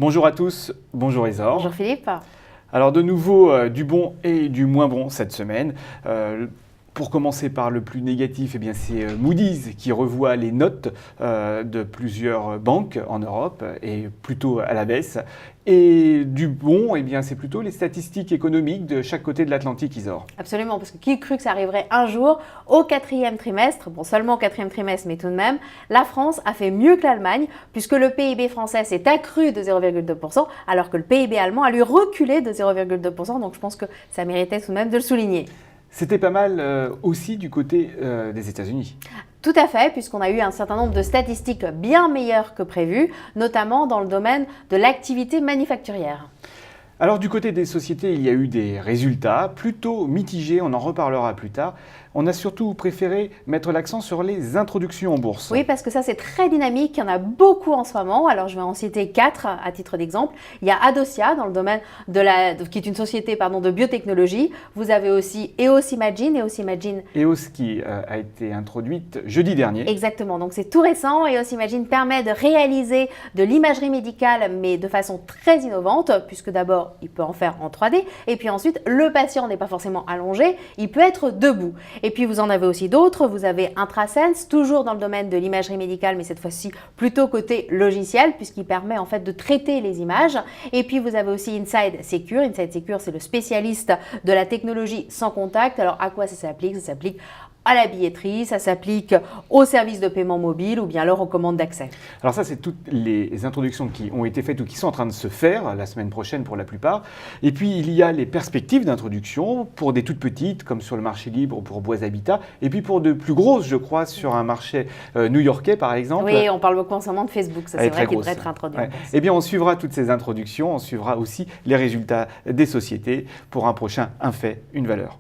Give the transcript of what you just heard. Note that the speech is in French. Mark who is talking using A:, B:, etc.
A: Bonjour à tous, bonjour Isor.
B: Bonjour Philippe.
A: Alors de nouveau du bon et du moins bon cette semaine. Pour commencer par le plus négatif, eh bien c'est Moody's qui revoit les notes de plusieurs banques en Europe et plutôt à la baisse. Et du bon, eh bien c'est plutôt les statistiques économiques de chaque côté de l'Atlantique, Isor.
B: Absolument, parce que qui crut que ça arriverait un jour au quatrième trimestre, bon seulement au quatrième trimestre, mais tout de même, la France a fait mieux que l'Allemagne, puisque le PIB français s'est accru de 0,2%, alors que le PIB allemand a lui reculé de 0,2%, donc je pense que ça méritait tout de même de le souligner.
A: C'était pas mal aussi du côté des États-Unis.
B: Tout à fait, puisqu'on a eu un certain nombre de statistiques bien meilleures que prévues, notamment dans le domaine de l'activité manufacturière.
A: Alors du côté des sociétés, il y a eu des résultats plutôt mitigés, on en reparlera plus tard. On a surtout préféré mettre l'accent sur les introductions en bourse.
B: Oui, parce que ça c'est très dynamique, il y en a beaucoup en ce moment. Alors je vais en citer 4 à titre d'exemple. Il y a Adocia dans le domaine qui est une société de biotechnologie. Vous avez aussi EOS Imagine.
A: EOS qui a été introduite jeudi dernier.
B: Exactement, donc c'est tout récent. EOS Imagine permet de réaliser de l'imagerie médicale mais de façon très innovante, puisque d'abord il peut en faire en 3D et puis ensuite le patient n'est pas forcément allongé, il peut être debout. Et puis vous en avez aussi d'autres, vous avez Intrasense, toujours dans le domaine de l'imagerie médicale, mais cette fois-ci plutôt côté logiciel, puisqu'il permet en fait de traiter les images. Et puis vous avez aussi Inside Secure. Inside Secure, c'est le spécialiste de la technologie sans contact. Alors à quoi ça s'applique? Ça s'applique à la billetterie, ça s'applique aux services de paiement mobile ou bien alors aux commandes d'accès.
A: Alors ça, c'est toutes les introductions qui ont été faites ou qui sont en train de se faire la semaine prochaine pour la plupart. Et puis, il y a les perspectives d'introduction pour des toutes petites, comme sur le marché libre pour Bois Habitat, et puis pour de plus grosses, je crois, sur un marché new-yorkais, par exemple.
B: Oui, on parle beaucoup en ce moment de Facebook, ça c'est vrai qu'il devrait être introduit.
A: Ouais. Eh bien, on suivra toutes ces introductions, on suivra aussi les résultats des sociétés pour un prochain Un fait, une valeur.